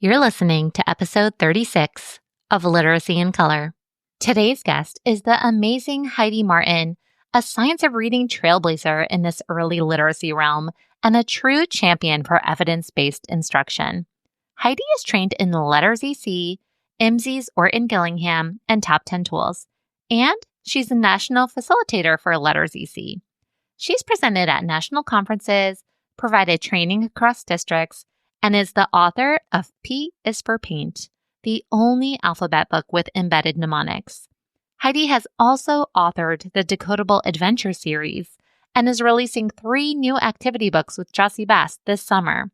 You're listening to episode 36 of Literacy in Color. Today's guest is the amazing Heidi Martin, a science of reading trailblazer in this early literacy realm and a true champion for evidence-based instruction. Heidi is trained in Letters EC, IMSE's Orton Gillingham, and Top 10 Tools, and she's a national facilitator for Letters EC. She's presented at national conferences, provided training across districts, and is the author of P is for Paint, the only alphabet book with embedded mnemonics. Heidi has also authored the Decodable Adventure series and is releasing 3 new activity books with Jossie Bass this summer.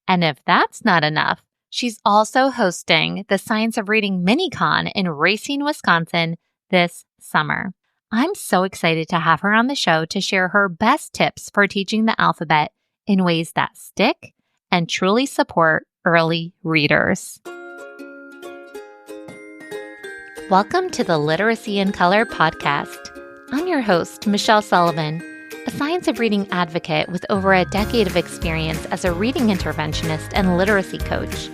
And if that's not enough, she's also hosting the Science of Reading Mini-Con in Racine, Wisconsin this summer. I'm so excited to have her on the show to share her best tips for teaching the alphabet in ways that stick and truly support early readers. Welcome to the Literacy in Color podcast. I'm your host, Michelle Sullivan, a science of reading advocate with over a decade of experience as a reading interventionist and literacy coach.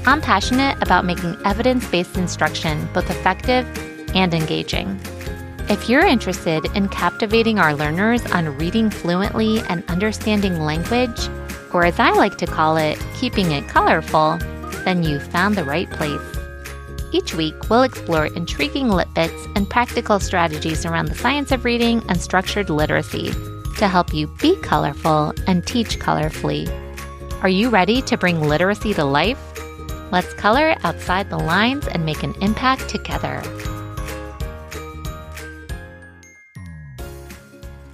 I'm passionate about making evidence-based instruction both effective and engaging. If you're interested in captivating our learners on reading fluently and understanding language, or as I like to call it, keeping it colorful, then you've found the right place. Each week, we'll explore intriguing lit bits and practical strategies around the science of reading and structured literacy to help you be colorful and teach colorfully. Are you ready to bring literacy to life? Let's color outside the lines and make an impact together.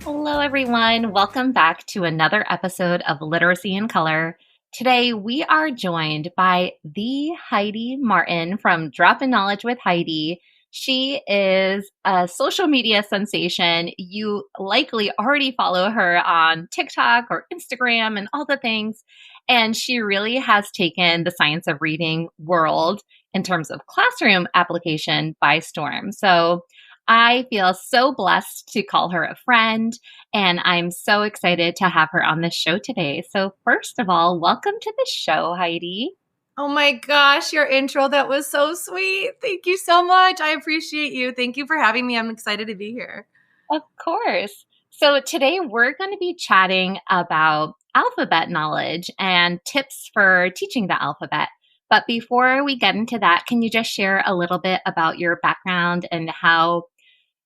Hello, everyone. Welcome back to another episode of Literacy in Color. Today, we are joined by the Heidi Martin from Droppin Knowledge with Heidi. She is a social media sensation. You likely already follow her on TikTok or Instagram and all the things. And she really has taken the science of reading world in terms of classroom application by storm. So I feel so blessed to call her a friend, and I'm so excited to have her on the show today. So first of all, welcome to the show, Heidi. Oh my gosh, your intro, that was so sweet. Thank you so much. I appreciate you. Thank you for having me. I'm excited to be here. Of course. So today we're going to be chatting about alphabet knowledge and tips for teaching the alphabet. But before we get into that, can you just share a little bit about your background and how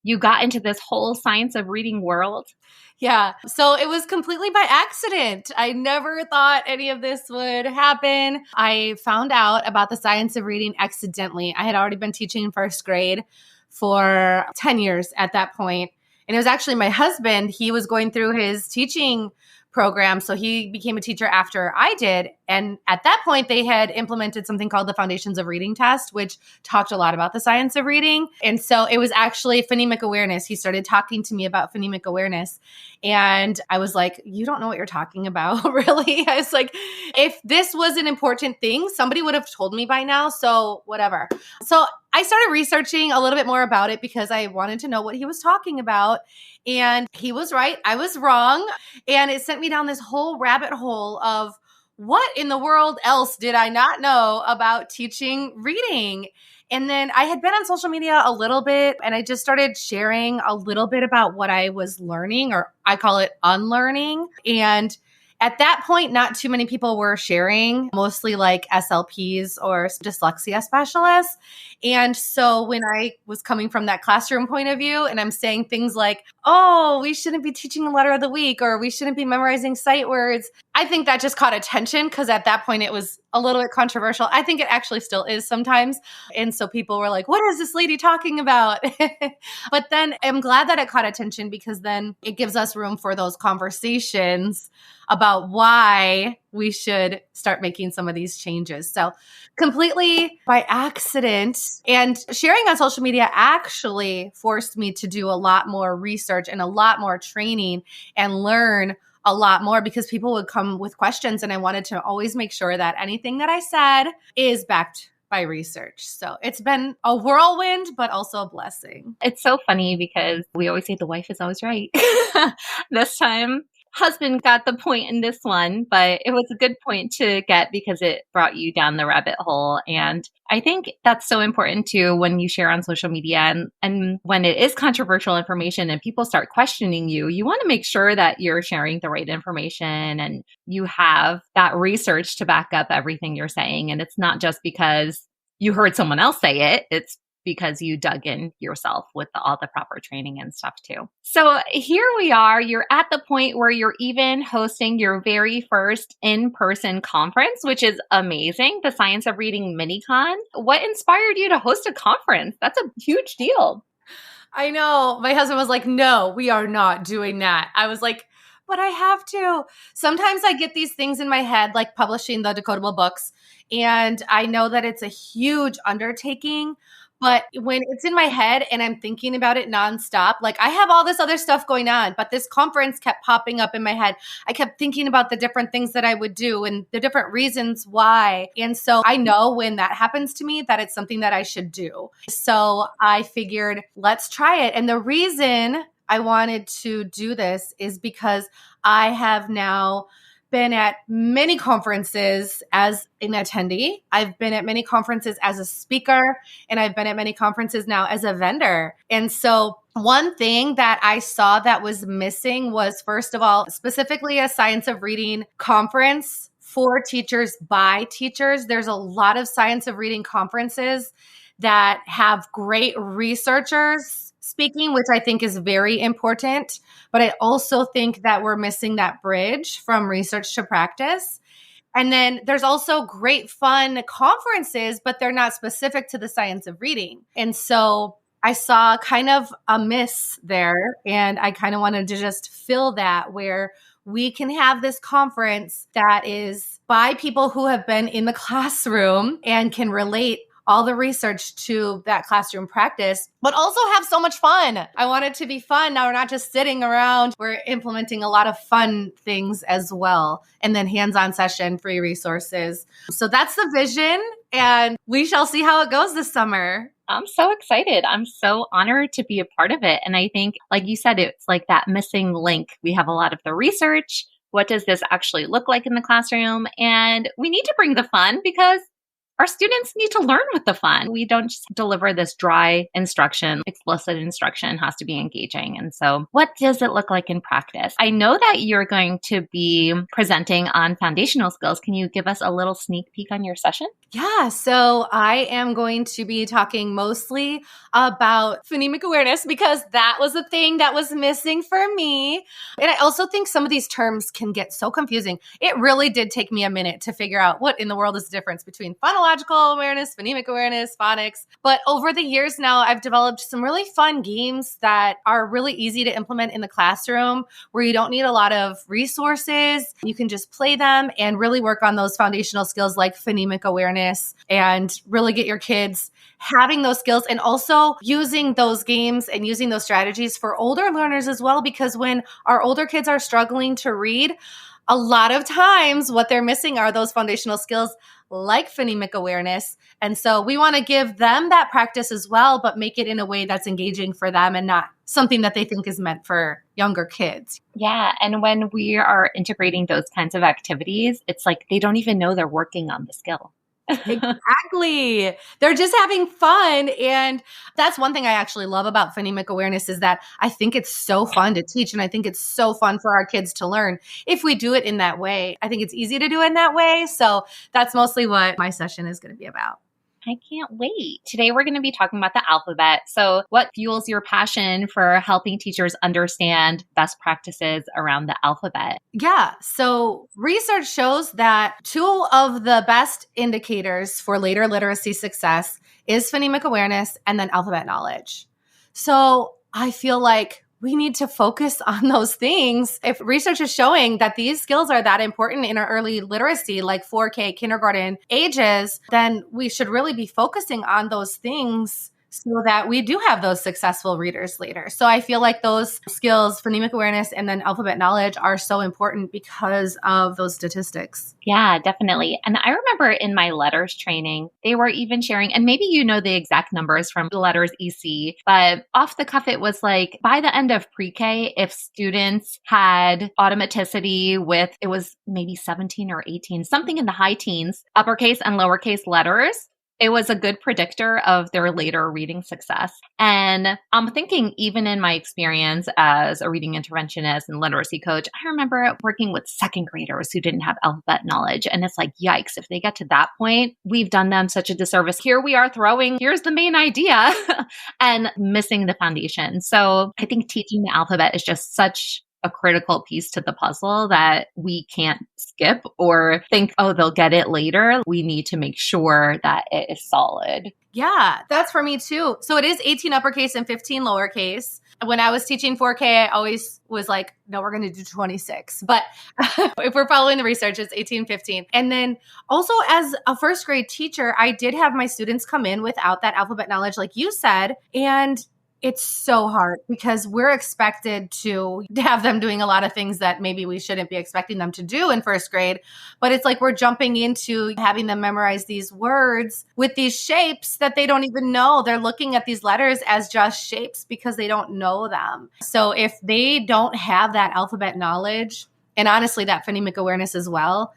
you got into this whole science of reading world? Yeah. So it was completely by accident. I never thought any of this would happen. I found out about the science of reading accidentally. I had already been teaching in first grade for 10 years at that point. And it was actually my husband. He was going through his teaching program. So he became a teacher after I did. And at that point, they had implemented something called the Foundations of Reading test, which talked a lot about the science of reading. And so it was actually phonemic awareness. He started talking to me about phonemic awareness. And I was like, you don't know what you're talking about, really? I was like, if this was an important thing, somebody would have told me by now. So whatever. So I started researching a little bit more about it because I wanted to know what he was talking about. And he was right. I was wrong. And it sent me down this whole rabbit hole of what in the world else did I not know about teaching reading? And then I had been on social media a little bit and I just started sharing a little bit about what I was learning, or I call it unlearning. And at that point, not too many people were sharing, mostly like SLPs or dyslexia specialists. And so when I was coming from that classroom point of view and I'm saying things like, oh, we shouldn't be teaching a letter of the week, or we shouldn't be memorizing sight words, I think that just caught attention because at that point it was a little bit controversial. I think it actually still is sometimes. And so people were like, what is this lady talking about? But then I'm glad that it caught attention because then it gives us room for those conversations about why we should start making some of these changes. So completely by accident, and sharing on social media actually forced me to do a lot more research and a lot more training and learn a lot more because people would come with questions and I wanted to always make sure that anything that I said is backed by research. So it's been a whirlwind, but also a blessing. It's so funny because we always say the wife is always right. This time, husband got the point in this one, but it was a good point to get because it brought you down the rabbit hole. And I think that's so important too when you share on social media and when it is controversial information and people start questioning you, you want to make sure that you're sharing the right information and you have that research to back up everything you're saying. And it's not just because you heard someone else say it, it's because you dug in yourself with all the proper training and stuff too. So here we are. You're at the point where you're even hosting your very first in-person conference, which is amazing. The Science of Reading MiniCon. What inspired you to host a conference? That's a huge deal. I know. My husband was like, no, we are not doing that. I was like, but I have to. Sometimes I get these things in my head, like publishing the decodable books, and I know that it's a huge undertaking. But when it's in my head and I'm thinking about it nonstop, like I have all this other stuff going on, but this conference kept popping up in my head. I kept thinking about the different things that I would do and the different reasons why. And so I know when that happens to me that it's something that I should do. So I figured, let's try it. And the reason I wanted to do this is because I have now been at many conferences as an attendee. I've been at many conferences as a speaker, and I've been at many conferences now as a vendor. And so one thing that I saw that was missing was, first of all, specifically a Science of Reading conference for teachers by teachers. There's a lot of Science of Reading conferences that have great researchers speaking, which I think is very important. But I also think that we're missing that bridge from research to practice. And then there's also great fun conferences, but they're not specific to the Science of Reading. And so I saw kind of a miss there, and I kind of wanted to just fill that where we can have this conference that is by people who have been in the classroom and can relate all the research to that classroom practice, but also have so much fun. I want it to be fun. Now we're not just sitting around, we're implementing a lot of fun things as well. And then hands-on session, free resources. So that's the vision, and we shall see how it goes this summer. I'm so excited. I'm so honored to be a part of it. And I think, like you said, it's like that missing link. We have a lot of the research. What does this actually look like in the classroom? And we need to bring the fun because our students need to learn with the fun. We don't just deliver this dry instruction. Explicit instruction has to be engaging. And so what does it look like in practice? I know that you're going to be presenting on foundational skills. Can you give us a little sneak peek on your session? Yeah, so I am going to be talking mostly about phonemic awareness because that was a thing that was missing for me. And I also think some of these terms can get so confusing. It really did take me a minute to figure out what in the world is the difference between phonological awareness, phonemic awareness, phonics. But over the years now, I've developed some really fun games that are really easy to implement in the classroom where you don't need a lot of resources. You can just play them and really work on those foundational skills like phonemic awareness and really get your kids having those skills and also using those games and using those strategies for older learners as well. Because when our older kids are struggling to read, a lot of times what they're missing are those foundational skills like phonemic awareness. And so we want to give them that practice as well, but make it in a way that's engaging for them and not something that they think is meant for younger kids. Yeah. And when we are integrating those kinds of activities, it's like they don't even know they're working on the skill. Exactly. They're just having fun. And that's one thing I actually love about phonemic awareness is that I think it's so fun to teach. And I think it's so fun for our kids to learn if we do it in that way. I think it's easy to do it in that way. So that's mostly what my session is going to be about. I can't wait. Today, we're going to be talking about the alphabet. So what fuels your passion for helping teachers understand best practices around the alphabet? Yeah. So research shows that two of the best indicators for later literacy success is phonemic awareness and then alphabet knowledge. So I feel like we need to focus on those things. If research is showing that these skills are that important in our early literacy, like 4K kindergarten ages, then we should really be focusing on those things so that we do have those successful readers later. So I feel like those skills, phonemic awareness and then alphabet knowledge, are so important because of those statistics. Yeah, definitely. And I remember in my letters training, they were even sharing, and maybe you know the exact numbers from the letters EC, but off the cuff, it was like by the end of pre-K, if students had automaticity with, it was maybe 17 or 18, something in the high teens, uppercase and lowercase letters, it was a good predictor of their later reading success. And I'm thinking, even in my experience as a reading interventionist and literacy coach, I remember working with second graders who didn't have alphabet knowledge. And it's like, yikes, if they get to that point, we've done them such a disservice. Here we are here's the main idea and missing the foundation. So I think teaching the alphabet is just such a critical piece to the puzzle that we can't skip or think, oh, they'll get it later. We need to make sure that it is solid. Yeah, that's for me too. So it is 18 uppercase and 15 lowercase. When I was teaching 4K, I always was like, no, we're going to do 26. But if we're following the research, it's 18, 15. And then also as a first grade teacher, I did have my students come in without that alphabet knowledge, like you said. And it's so hard because we're expected to have them doing a lot of things that maybe we shouldn't be expecting them to do in first grade. But it's like we're jumping into having them memorize these words with these shapes that they don't even know. They're looking at these letters as just shapes because they don't know them. So if they don't have that alphabet knowledge, and honestly, that phonemic awareness as well,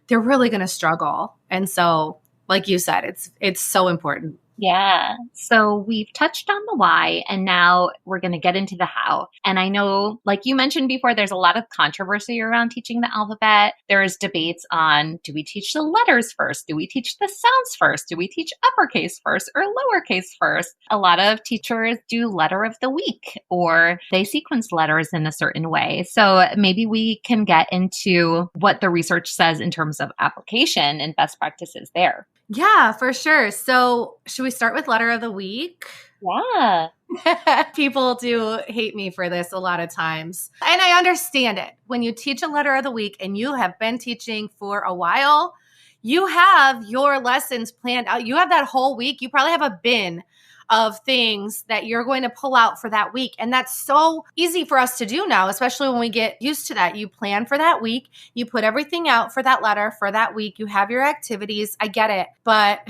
they're really going to struggle. And so, like you said, it's so important. Yeah. So we've touched on the why, and now we're going to get into the how. And I know, like you mentioned before, there's a lot of controversy around teaching the alphabet. There's debates on, do we teach the letters first? Do we teach the sounds first? Do we teach uppercase first or lowercase first? A lot of teachers do letter of the week, or they sequence letters in a certain way. So maybe we can get into what the research says in terms of application and best practices there. Yeah, for sure. So should we start with letter of the week? Yeah. People do hate me for this a lot of times. And I understand it. When you teach a letter of the week and you have been teaching for a while, you have your lessons planned out. You have that whole week. You probably have a bin of things that you're going to pull out for that week. And that's so easy for us to do now, especially when we get used to that. You plan for that week. You put everything out for that letter for that week. You have your activities. I get it. But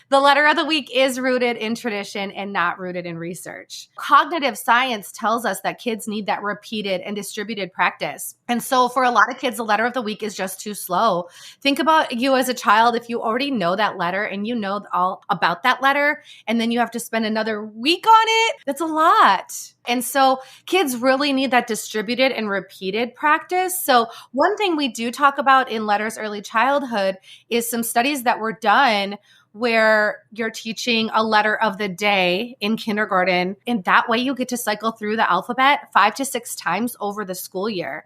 the letter of the week is rooted in tradition and not rooted in research. Cognitive science tells us that kids need that repeated and distributed practice. And so for a lot of kids, the letter of the week is just too slow. Think about you as a child. If you already know that letter and you know all about that letter, and then you have to spend another week on it, that's a lot. And so kids really need that distributed and repeated practice. So one thing we do talk about in Letters Early Childhood is some studies that were done where you're teaching a letter of the day in kindergarten. And that way you get to cycle through the alphabet 5 to 6 times over the school year.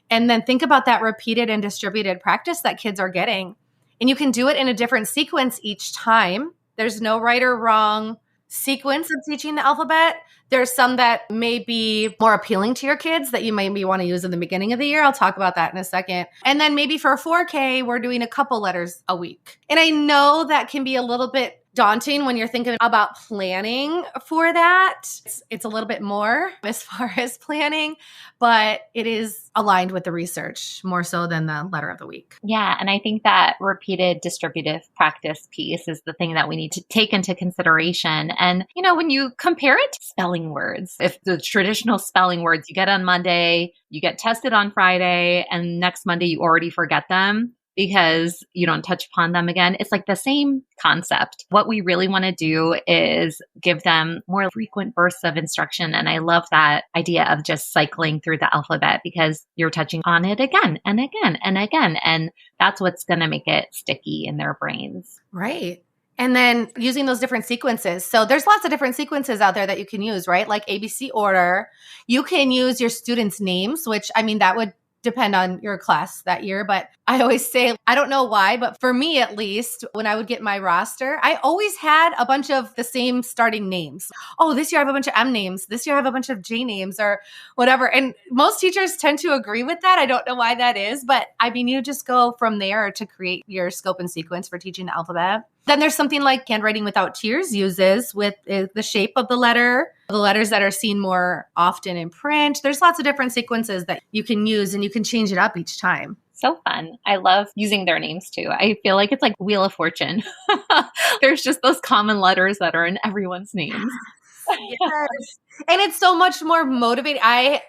And then think about that repeated and distributed practice that kids are getting. And you can do it in a different sequence each time. There's no right or wrong sequence of teaching the alphabet. There's some that may be more appealing to your kids that you maybe want to use in the beginning of the year. I'll talk about that in a second. And then maybe for 4K, we're doing a couple letters a week. And I know that can be a little bit daunting when you're thinking about planning for that. It's a little bit more as far as planning, but it is aligned with the research more so than the letter of the week. Yeah. And I think that repeated distributive practice piece is the thing that we need to take into consideration. And, you know, when you compare it to spelling words, if the traditional spelling words you get on Monday, you get tested on Friday, and next Monday you already forget them because you don't touch upon them again. It's like the same concept. What we really want to do is give them more frequent bursts of instruction. And I love that idea of just cycling through the alphabet because you're touching on it again and again and again. And that's what's going to make it sticky in their brains. Right. And then using those different sequences. So there's lots of different sequences out there that you can use, right? Like ABC order. You can use your students' names, which I mean, that would depend on your class that year. But I always say, I don't know why, but for me at least, when I would get my roster, I always had a bunch of the same starting names. Oh, this year I have a bunch of M names. This year I have a bunch of J names or whatever. And most teachers tend to agree with that. I don't know why that is, but I mean, you just go from there to create your scope and sequence for teaching the alphabet. Then there's something like Handwriting Without Tears uses with the shape of the letter, the letters that are seen more often in print. There's lots of different sequences that you can use and you can change it up each time. So fun. I love using their names too. I feel like it's like Wheel of Fortune. There's just those common letters that are in everyone's names. Yes. And it's so much more motivating.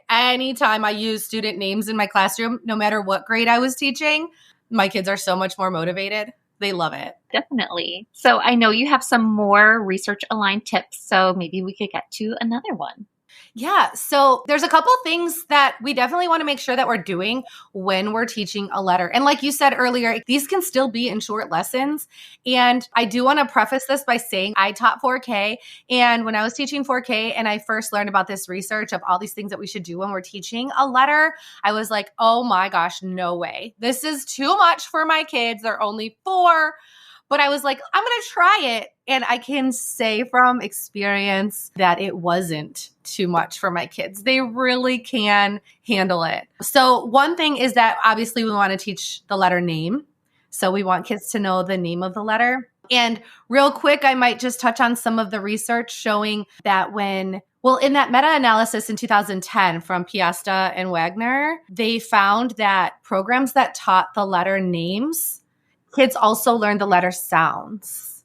Anytime I use student names in my classroom, no matter what grade I was teaching, my kids are so much more motivated. They love it. Definitely. So I know you have some more research aligned tips, so maybe we could get to another one. Yeah. So there's a couple things that we definitely want to make sure that we're doing when we're teaching a letter. And like you said earlier, these can still be in short lessons. And I do want to preface this by saying I taught 4K. And when I was teaching 4K and I first learned about this research of all these things that we should do when we're teaching a letter, I was like, oh my gosh, no way. This is too much for my kids. They're only 4. But I was like, I'm going to try it. And I can say from experience that it wasn't too much for my kids. They really can handle it. So one thing is that obviously we want to teach the letter name. So we want kids to know the name of the letter. And real quick, I might just touch on some of the research showing that in that meta-analysis in 2010 from Piasta and Wagner, they found that programs that taught the letter names, kids also learn the letter sounds.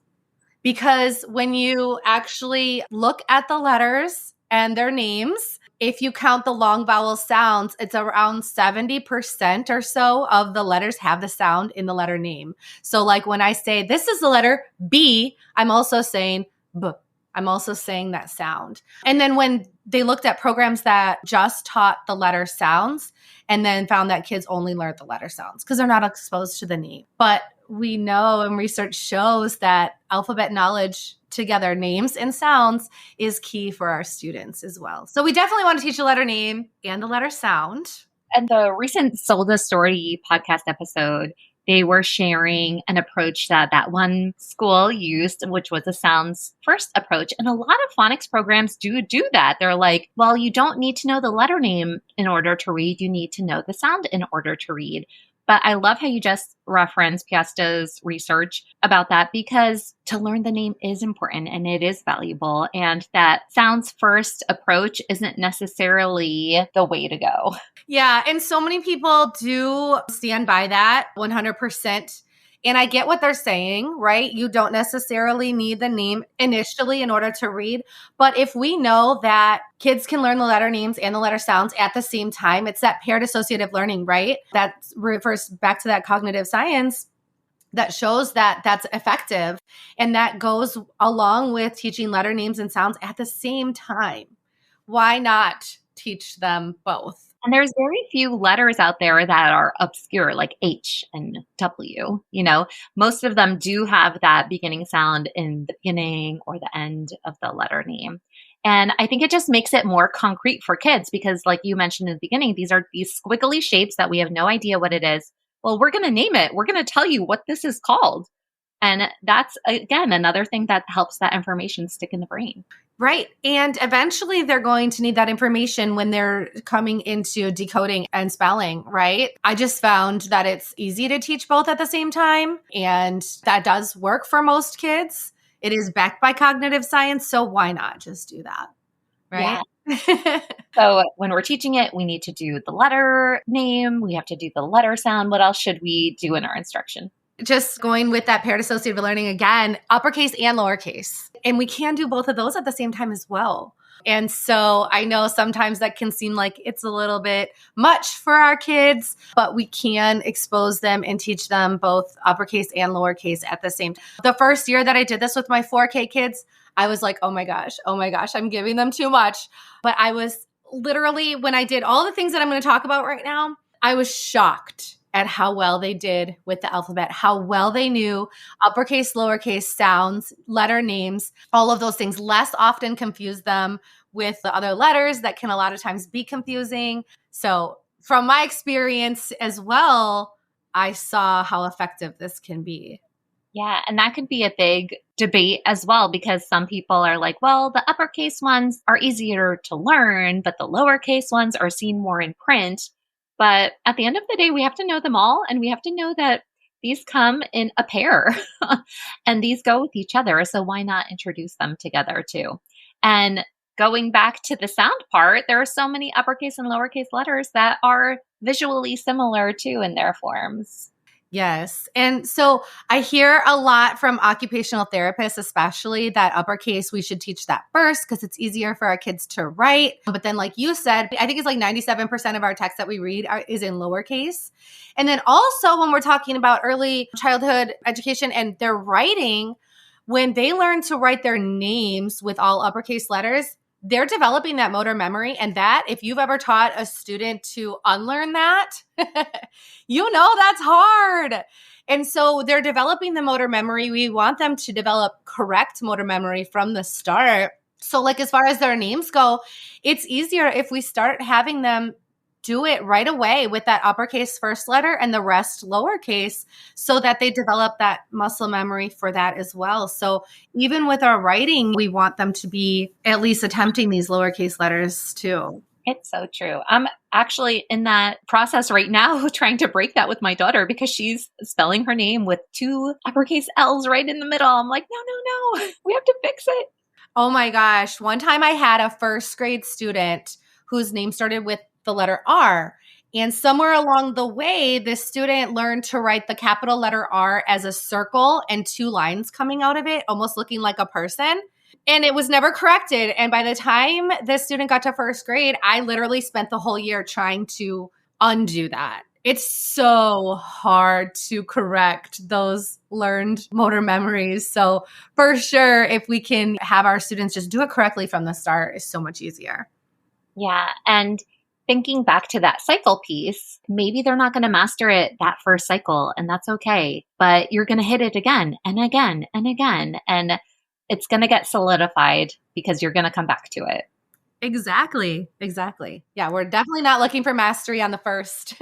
Because when you actually look at the letters and their names, if you count the long vowel sounds, it's around 70% or so of the letters have the sound in the letter name. So like when I say, this is the letter B, I'm also saying B. I'm also saying that sound. And then when they looked at programs that just taught the letter sounds and then found that kids only learned the letter sounds because they're not exposed to the name. But we know and research shows that alphabet knowledge together, names and sounds, is key for our students as well. So we definitely want to teach the letter name and the letter sound. And the recent Sold a Story podcast episode, they were sharing an approach that one school used, which was a sounds first approach. And a lot of phonics programs do that. They're like, well, you don't need to know the letter name in order to read. You need to know the sound in order to read. But I love how you just referenced Piasta's research about that, because to learn the name is important and it is valuable. And that sounds first approach isn't necessarily the way to go. Yeah. And so many people do stand by that 100%. And I get what they're saying, right? You don't necessarily need the name initially in order to read. But if we know that kids can learn the letter names and the letter sounds at the same time, it's that paired associative learning, right? That refers back to that cognitive science that shows that that's effective. And that goes along with teaching letter names and sounds at the same time. Why not teach them both? And there's very few letters out there that are obscure, like H and W. You know, most of them do have that beginning sound in the beginning or the end of the letter name. And I think it just makes it more concrete for kids because, like you mentioned in the beginning, these are these squiggly shapes that we have no idea what it is. Well, we're going to name it. We're going to tell you what this is called. And that's, again, another thing that helps that information stick in the brain. Right. And eventually they're going to need that information when they're coming into decoding and spelling, right? I just found that it's easy to teach both at the same time. And that does work for most kids. It is backed by cognitive science. So why not just do that? Right. Yeah. So when we're teaching it, we need to do the letter name. We have to do the letter sound. What else should we do in our instruction? Just going with that paired associative learning again, uppercase and lowercase. And we can do both of those at the same time as well. And so I know sometimes that can seem like it's a little bit much for our kids, but we can expose them and teach them both uppercase and lowercase at the same time. The first year that I did this with my 4K kids, I was like, oh my gosh, I'm giving them too much. But I was literally, when I did all the things that I'm going to talk about right now, I was shocked at how well they did with the alphabet, how well they knew uppercase, lowercase sounds, letter names, all of those things. Less often confuse them with the other letters that can a lot of times be confusing. So from my experience as well, I saw how effective this can be. Yeah, and that could be a big debate as well, because some people are like, well, the uppercase ones are easier to learn, but the lowercase ones are seen more in print. But at the end of the day, we have to know them all, and we have to know that these come in a pair and these go with each other. So why not introduce them together too? And going back to the sound part, there are so many uppercase and lowercase letters that are visually similar too in their forms. Yes. And so I hear a lot from occupational therapists, especially that uppercase, we should teach that first because it's easier for our kids to write. But then, like you said, I think it's like 97% of our text that we read is in lowercase. And then also when we're talking about early childhood education and their writing, when they learn to write their names with all uppercase letters, they're developing that motor memory. And that, if you've ever taught a student to unlearn that, you know that's hard. And so they're developing the motor memory. We want them to develop correct motor memory from the start. So like as far as their names go, it's easier if we start having them do it right away with that uppercase first letter and the rest lowercase so that they develop that muscle memory for that as well. So even with our writing, we want them to be at least attempting these lowercase letters too. It's so true. I'm actually in that process right now, trying to break that with my daughter because she's spelling her name with 2 uppercase L's right in the middle. I'm like, no, we have to fix it. Oh my gosh. One time I had a first grade student whose name started with the letter R. And somewhere along the way, this student learned to write the capital letter R as a circle and 2 lines coming out of it, almost looking like a person. And it was never corrected. And by the time this student got to first grade, I literally spent the whole year trying to undo that. It's so hard to correct those learned motor memories. So for sure, if we can have our students just do it correctly from the start, it's so much easier. Yeah. And thinking back to that cycle piece, maybe they're not going to master it that first cycle, and that's okay. But you're going to hit it again and again and again. And it's going to get solidified because you're going to come back to it. Exactly. Yeah, we're definitely not looking for mastery on the first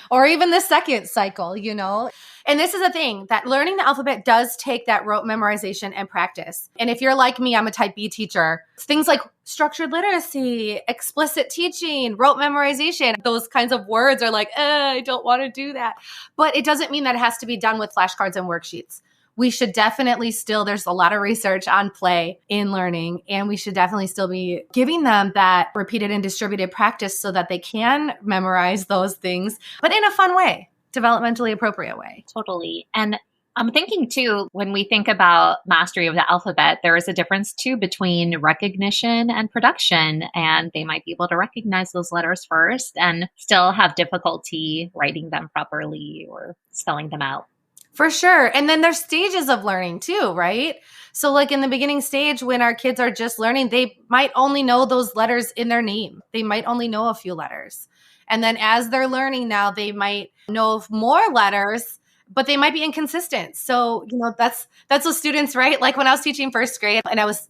or even the second cycle, you know? And this is the thing, that learning the alphabet does take that rote memorization and practice. And if you're like me, I'm a type B teacher. Things like structured literacy, explicit teaching, rote memorization, those kinds of words are like, I don't want to do that. But it doesn't mean that it has to be done with flashcards and worksheets. We should definitely still, there's a lot of research on play in learning, and we should definitely still be giving them that repeated and distributed practice so that they can memorize those things, but in a fun way, developmentally appropriate way. Totally. And I'm thinking too, when we think about mastery of the alphabet, there is a difference too between recognition and production. And they might be able to recognize those letters first and still have difficulty writing them properly or spelling them out. For sure. And then there's stages of learning too, right? So like in the beginning stage, when our kids are just learning, they might only know those letters in their name. They might only know a few letters. And then as they're learning now, they might know more letters, but they might be inconsistent. So, you know, that's what students, right? Like when I was teaching first grade and I was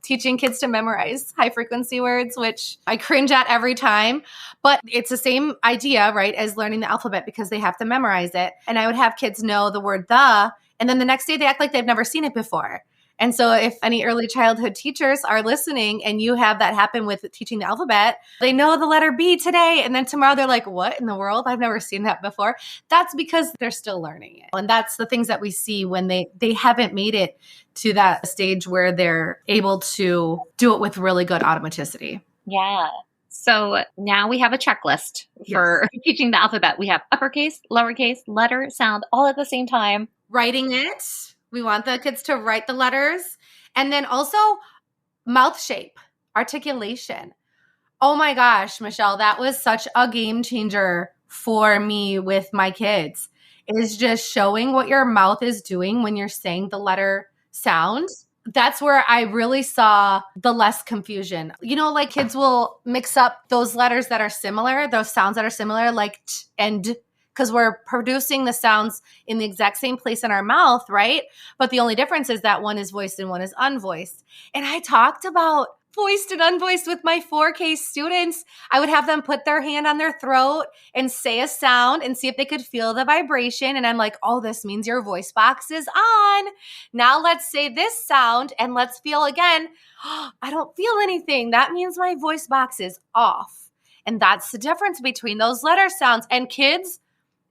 teaching kids to memorize high frequency words, which I cringe at every time, but it's the same idea, right, as learning the alphabet because they have to memorize it. And I would have kids know the word the, and then the next day they act like they've never seen it before. And so if any early childhood teachers are listening and you have that happen with teaching the alphabet, they know the letter B today. And then tomorrow they're like, what in the world? I've never seen that before. That's because they're still learning it. And that's the things that we see when they haven't made it to that stage where they're able to do it with really good automaticity. Yeah. So now we have a checklist for teaching the alphabet. We have uppercase, lowercase, letter, sound, all at the same time. Writing it. We want the kids to write the letters. And then also mouth shape, articulation. Oh my gosh, Michelle, that was such a game changer for me with my kids. Is just showing what your mouth is doing when you're saying the letter sound. That's where I really saw the less confusion. You know, like kids will mix up those letters that are similar, those sounds that are similar, like t and d, because we're producing the sounds in the exact same place in our mouth, right? But the only difference is that one is voiced and one is unvoiced. And I talked about voiced and unvoiced with my 4K students. I would have them put their hand on their throat and say a sound and see if they could feel the vibration. And I'm like, oh, this means your voice box is on. Now let's say this sound and let's feel again. Oh, I don't feel anything. That means my voice box is off. And that's the difference between those letter sounds. And kids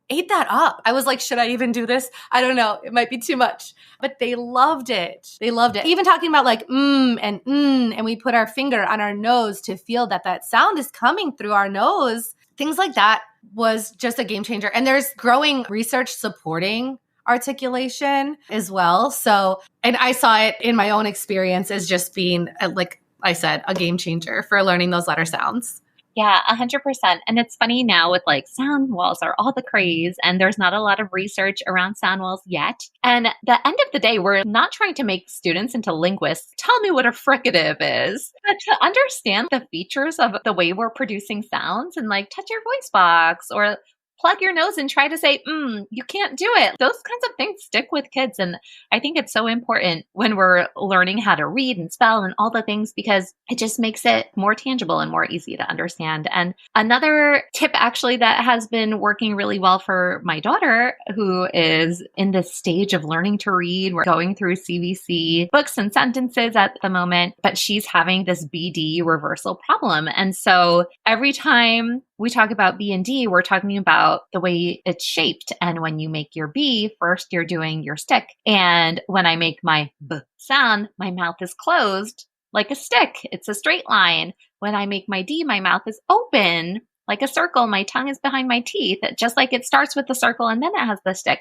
ate that up. I was like, should I even do this? I don't know. It might be too much. But they loved it. They loved it. Even talking about like and we put our finger on our nose to feel that that sound is coming through our nose. Things like that was just a game changer. And there's growing research supporting articulation as well. So, and I saw it in my own experience as just being, like I said, a game changer for learning those letter sounds. Yeah, 100%. And it's funny now with like sound walls are all the craze, and there's not a lot of research around sound walls yet. And the end of the day, we're not trying to make students into linguists. Tell me what a fricative is. But to understand the features of the way we're producing sounds and like touch your voice box or plug your nose and try to say, you can't do it. Those kinds of things stick with kids. And I think it's so important when we're learning how to read and spell and all the things, because it just makes it more tangible and more easy to understand. And another tip actually that has been working really well for my daughter, who is in this stage of learning to read. We're going through CVC books and sentences at the moment, but she's having this BD reversal problem. And so every time we talk about B and D, we're talking about the way it's shaped. And when you make your B, first you're doing your stick. And when I make my B sound, my mouth is closed like a stick. It's a straight line. When I make my D, my mouth is open like a circle. My tongue is behind my teeth, just like it starts with the circle and then it has the stick.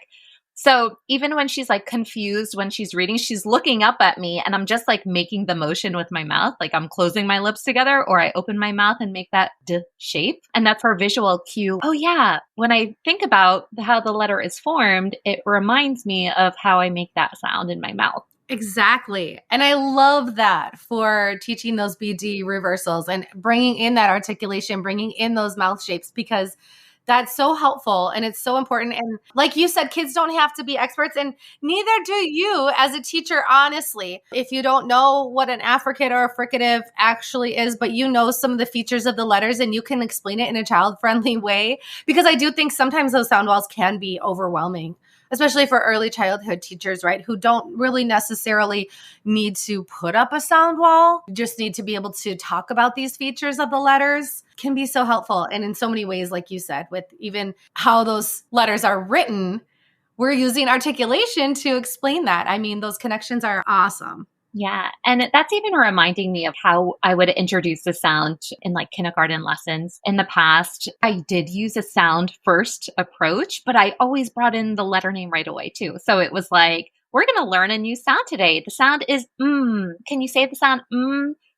So even when she's like confused when she's reading, she's looking up at me and I'm just like making the motion with my mouth, like I'm closing my lips together, or I open my mouth and make that D shape. And that's her visual cue. Oh yeah, when I think about how the letter is formed, it reminds me of how I make that sound in my mouth. Exactly. And I love that for teaching those BD reversals and bringing in that articulation, bringing in those mouth shapes, because that's so helpful and it's so important. And like you said, kids don't have to be experts, and neither do you as a teacher, honestly. If you don't know what an affricate or a fricative actually is, but you know some of the features of the letters and you can explain it in a child-friendly way, because I do think sometimes those sound walls can be overwhelming, especially for early childhood teachers, right? Who don't really necessarily need to put up a sound wall, just need to be able to talk about these features of the letters. Can be so helpful. And in so many ways, like you said, with even how those letters are written, we're using articulation to explain that. I mean, those connections are awesome. Yeah. And that's even reminding me of how I would introduce the sound in like kindergarten lessons. In the past, I did use a sound first approach, but I always brought in the letter name right away too. So it was like, we're going to learn a new sound today. The sound is Can you say the sound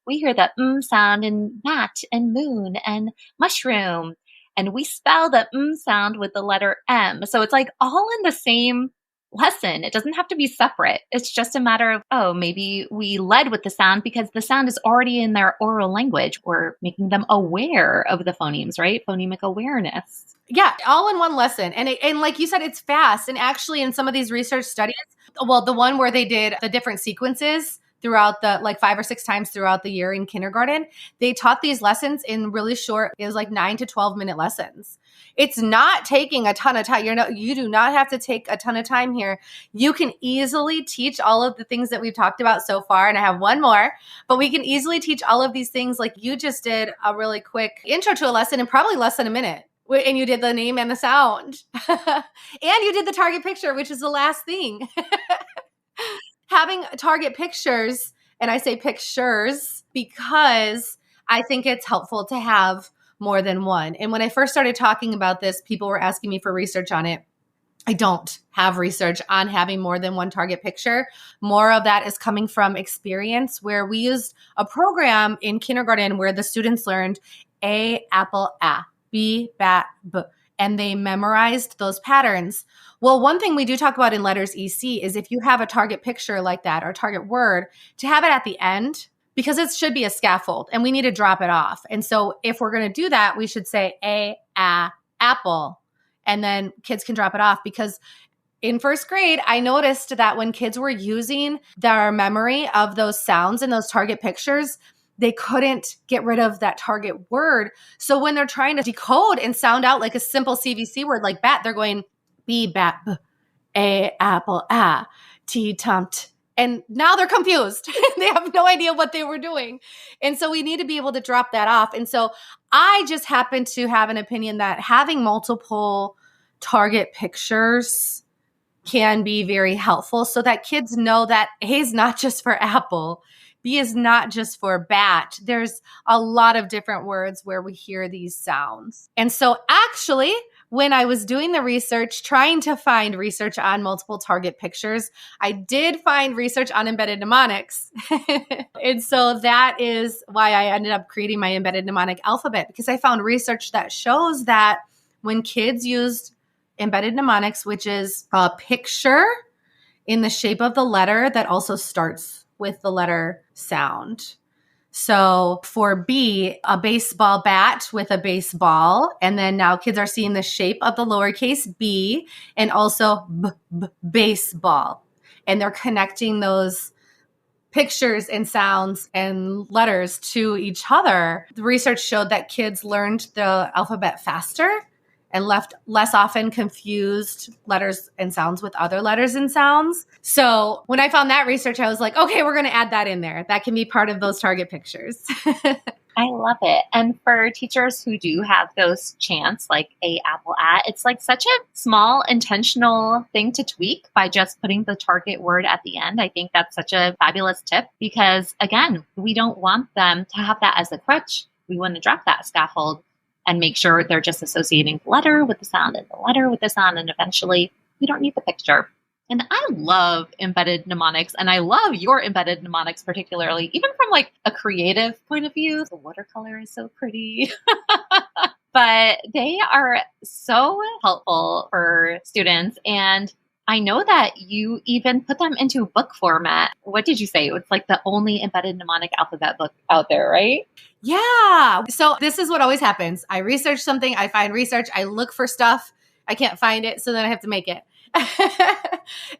We hear the sound in mat and moon and mushroom. And we spell the sound with the letter M. So it's like all in the same lesson. It doesn't have to be separate. It's just a matter of, maybe we led with the sound because the sound is already in their oral language. We're making them aware of the phonemes, right? Phonemic awareness. Yeah, all in one lesson. And like you said, it's fast. And actually in some of these research studies, well, the one where they did the different sequences throughout the like 5 or 6 times throughout the year in kindergarten, they taught these lessons in really short, it was like 9 to 12 minute lessons. It's not taking a ton of time. You do not have to take a ton of time here. You can easily teach all of the things that we've talked about so far. And I have one more, but we can easily teach all of these things. Like you just did a really quick intro to a lesson in probably less than a minute. And you did the name and the sound. And you did the target picture, which is the last thing. Having target pictures, and I say pictures because I think it's helpful to have more than one. And when I first started talking about this, people were asking me for research on it. I don't have research on having more than one target picture. More of that is coming from experience, where we used a program in kindergarten where the students learned A, apple, A, B, bat, B, and they memorized those patterns. Well, one thing we do talk about in Letters EC is if you have a target picture like that or target word, to have it at the end, because it should be a scaffold and we need to drop it off. And so if we're going to do that, we should say apple, and then kids can drop it off. Because in first grade, I noticed that when kids were using their memory of those sounds and those target pictures, they couldn't get rid of that target word. So when they're trying to decode and sound out like a simple CVC word like bat, they're going B, bat, B, A, apple, A, T, tumped. And now they're confused. They have no idea what they were doing. And so we need to be able to drop that off. And so I just happen to have an opinion that having multiple target pictures can be very helpful so that kids know that A is not just for apple, B is not just for bat. There's a lot of different words where we hear these sounds. And so actually, when I was doing the research, trying to find research on multiple target pictures, I did find research on embedded mnemonics. And so that is why I ended up creating my embedded mnemonic alphabet, because I found research that shows that when kids used embedded mnemonics, which is a picture in the shape of the letter that also starts with the letter sound. So for B, a baseball bat with a baseball. And then now kids are seeing the shape of the lowercase b and also baseball. And they're connecting those pictures and sounds and letters to each other. The research showed that kids learned the alphabet faster and left less often confused letters and sounds with other letters and sounds. So when I found that research, I was like, okay, we're going to add that in there. That can be part of those target pictures. I love it. And for teachers who do have those chants, like a, apple, at, it's like such a small intentional thing to tweak by just putting the target word at the end. I think that's such a fabulous tip because, again, we don't want them to have that as a crutch. We want to drop that scaffold and make sure they're just associating the letter with the sound and the letter with the sound. And eventually we don't need the picture. And I love embedded mnemonics, and I love your embedded mnemonics particularly, even from like a creative point of view. The watercolor is so pretty. But they are so helpful for students. And I know that you even put them into book format. What did you say? It's like the only embedded mnemonic alphabet book out there, right? Yeah. So this is what always happens. I research something, I find research, I look for stuff, I can't find it, so then I have to make it.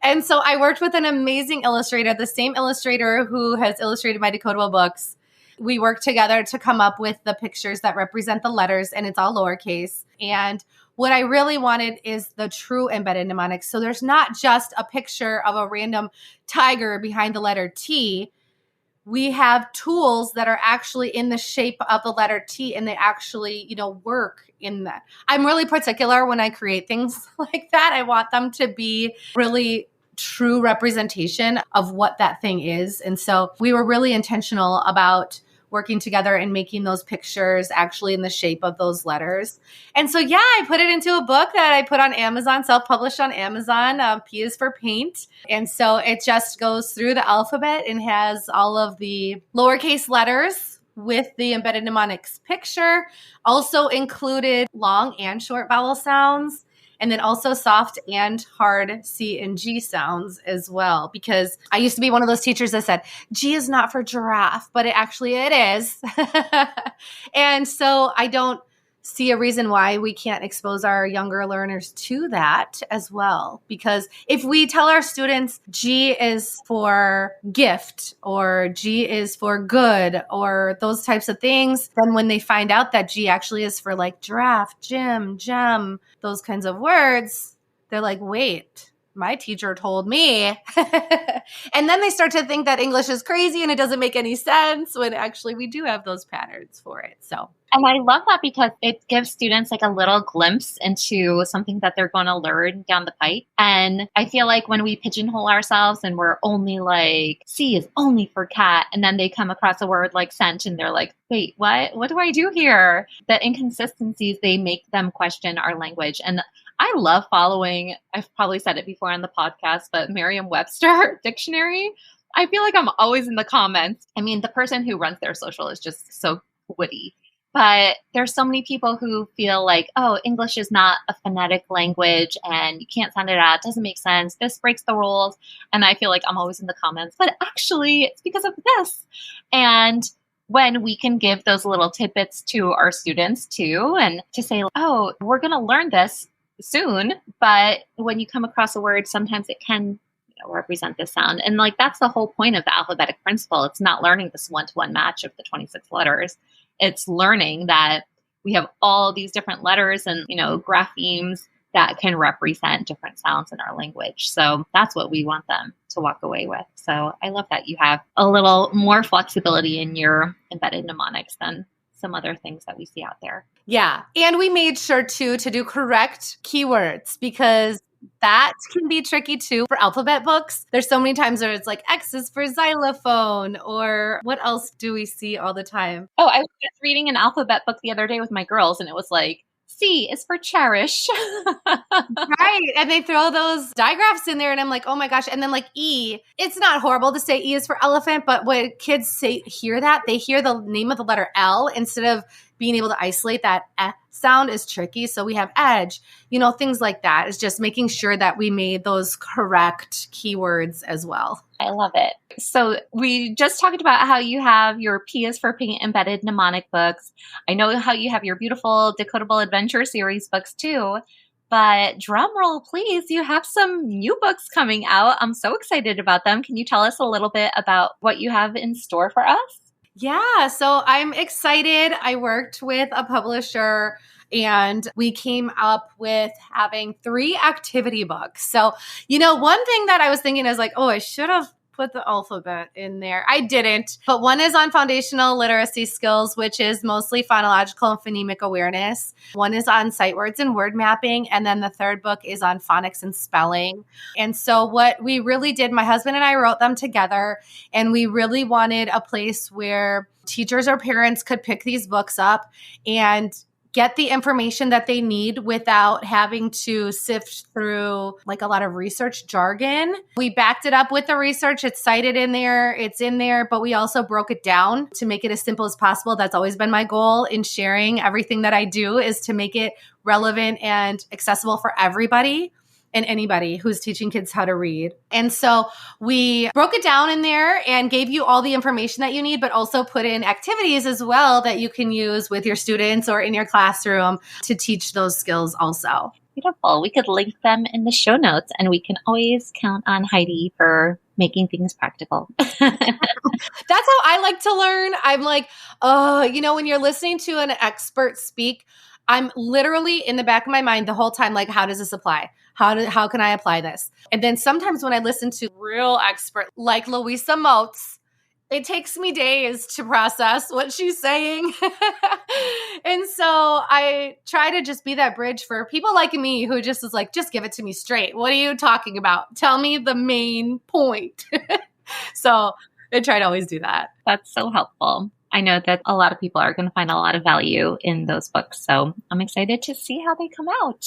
And so I worked with an amazing illustrator, the same illustrator who has illustrated my decodable books. We worked together to come up with the pictures that represent the letters, and it's all lowercase. And what I really wanted is the true embedded mnemonics. So there's not just a picture of a random tiger behind the letter T. We have tools that are actually in the shape of the letter T, and they actually, work in that. I'm really particular when I create things like that. I want them to be really true representation of what that thing is. And so we were really intentional about working together and making those pictures actually in the shape of those letters. And so, I put it into a book that I put on Amazon, self-published on Amazon. P is for paint. And so it just goes through the alphabet and has all of the lowercase letters with the embedded mnemonics picture, also included long and short vowel sounds, and then also soft and hard C and G sounds as well. Because I used to be one of those teachers that said, G is not for giraffe, but it is. And so I don't see a reason why we can't expose our younger learners to that as well. Because if we tell our students G is for gift or G is for good or those types of things, then when they find out that G actually is for like giraffe, gym, gem, those kinds of words, they're like, wait, my teacher told me. And then they start to think that English is crazy and it doesn't make any sense when actually we do have those patterns for it. And I love that because it gives students like a little glimpse into something that they're going to learn down the pipe. And I feel like when we pigeonhole ourselves and we're only like, C is only for cat, and then they come across a word like scent and they're like, wait, what do I do here? The inconsistencies, they make them question our language. And I love following, I've probably said it before on the podcast, but Merriam-Webster dictionary. I feel like I'm always in the comments. I mean, the person who runs their social is just so witty. But there's so many people who feel like, oh, English is not a phonetic language and you can't sound it out. It doesn't make sense. This breaks the rules. And I feel like I'm always in the comments, but actually it's because of this. And when we can give those little tidbits to our students too, and to say, oh, we're going to learn this soon. But when you come across a word, sometimes it can represent this sound. And like, that's the whole point of the alphabetic principle. It's not learning this one-to-one match of the 26 letters. It's learning that we have all these different letters and, graphemes that can represent different sounds in our language. So that's what we want them to walk away with. So I love that you have a little more flexibility in your embedded mnemonics than some other things that we see out there. Yeah. And we made sure too to do correct keywords, because that can be tricky too for alphabet books. There's so many times where it's like X is for xylophone, or what else do we see all the time? Oh, I was just reading an alphabet book the other day with my girls, and it was like, C is for cherish. Right. And they throw those digraphs in there, and I'm like, oh my gosh. And then like E, it's not horrible to say E is for elephant, but when kids hear that, they hear the name of the letter L instead of being able to isolate that sound is tricky. So we have edge, things like that. It's just making sure that we made those correct keywords as well. I love it. So we just talked about how you have your P is for Pink embedded mnemonic books. I know how you have your beautiful Decodable Adventure series books too. But drum roll, please, you have some new books coming out. I'm so excited about them. Can you tell us a little bit about what you have in store for us? Yeah, so I'm excited. I worked with a publisher and we came up with having 3 activity books. So, one thing that I was thinking is like, oh, I should have put the alphabet in there. I didn't, but one is on foundational literacy skills, which is mostly phonological and phonemic awareness. One is on sight words and word mapping. And then the third book is on phonics and spelling. And so what we really did, my husband and I wrote them together, and we really wanted a place where teachers or parents could pick these books up and get the information that they need without having to sift through like a lot of research jargon. We backed it up with the research. It's cited in there. It's in there, but we also broke it down to make it as simple as possible. That's always been my goal in sharing everything that I do, is to make it relevant and accessible for everybody and anybody who's teaching kids how to read. And so we broke it down in there and gave you all the information that you need, but also put in activities as well that you can use with your students or in your classroom to teach those skills also. Beautiful. We could link them in the show notes, and we can always count on Heidi for making things practical. That's how I like to learn. I'm like, when you're listening to an expert speak, I'm literally in the back of my mind the whole time, like, how does this apply? How can I apply this? And then sometimes when I listen to real expert like Louisa Moats, it takes me days to process what she's saying. And so I try to just be that bridge for people like me who just is like, just give it to me straight. What are you talking about? Tell me the main point. So I try to always do that. That's so helpful. I know that a lot of people are going to find a lot of value in those books. So I'm excited to see how they come out.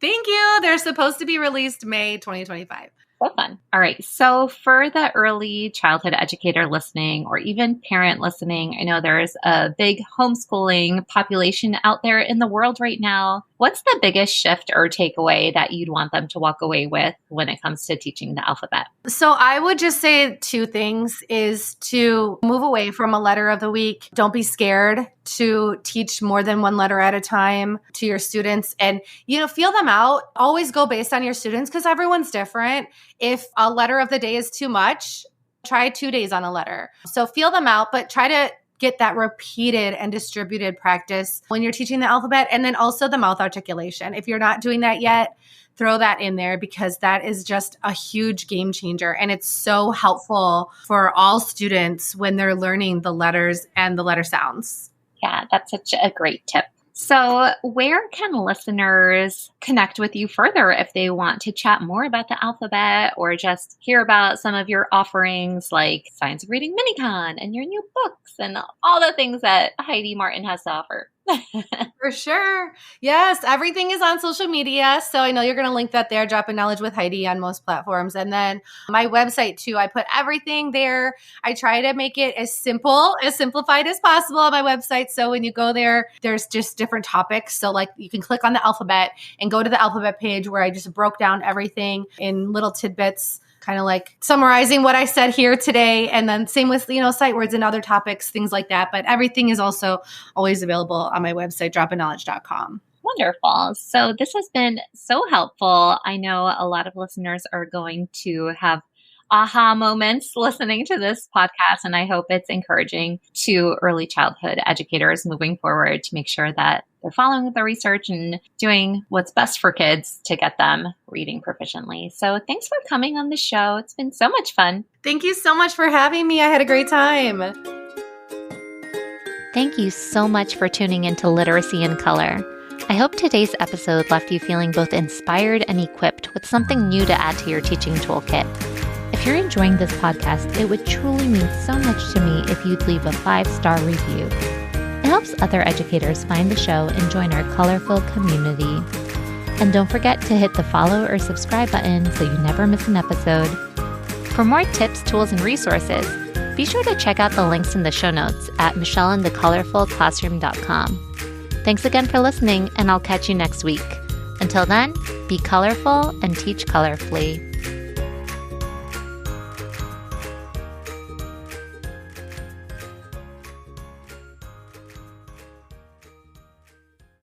Thank you. They're supposed to be released May 2025. So fun. All right. So for the early childhood educator listening, or even parent listening, I know there's a big homeschooling population out there in the world right now. What's the biggest shift or takeaway that you'd want them to walk away with when it comes to teaching the alphabet? So I would just say 2 things is to move away from a letter of the week. Don't be scared to teach more than 1 letter at a time to your students, and, feel them out. Always go based on your students because everyone's different. If a letter of the day is too much, try 2 days on a letter. So feel them out, but try to get that repeated and distributed practice when you're teaching the alphabet, and then also the mouth articulation. If you're not doing that yet, throw that in there because that is just a huge game changer. And it's so helpful for all students when they're learning the letters and the letter sounds. Yeah, that's such a great tip. So where can listeners connect with you further if they want to chat more about the alphabet or just hear about some of your offerings like Science of Reading Minicon and your new books and all the things that Heidi Martin has to offer? For sure. Yes, everything is on social media. So I know you're going to link that there, Droppin Knowledge with Heidi on most platforms. And then my website too, I put everything there. I try to make it as simplified as possible on my website. So when you go there, there's just different topics. So like you can click on the alphabet and go to the alphabet page where I just broke down everything in little tidbits, kind of like summarizing what I said here today. And then same with, sight words and other topics, things like that. But everything is also always available on my website, droppinknowledge.com. Wonderful. So this has been so helpful. I know a lot of listeners are going to have aha moments listening to this podcast, and I hope it's encouraging to early childhood educators moving forward to make sure that they're following the research and doing what's best for kids to get them reading proficiently. So thanks for coming on the show. It's been so much fun. Thank you so much for having me. I had a great time. Thank you so much for tuning into Literacy in Color. I hope today's episode left you feeling both inspired and equipped with something new to add to your teaching toolkit. If you're enjoying this podcast, it would truly mean so much to me if you'd leave a 5-star review. It helps other educators find the show and join our colorful community. And don't forget to hit the follow or subscribe button so you never miss an episode. For more tips, tools, and resources, be sure to check out the links in the show notes at michelleandthecolorfulclassroom.com. Thanks again for listening, and I'll catch you next week. Until then, be colorful and teach colorfully.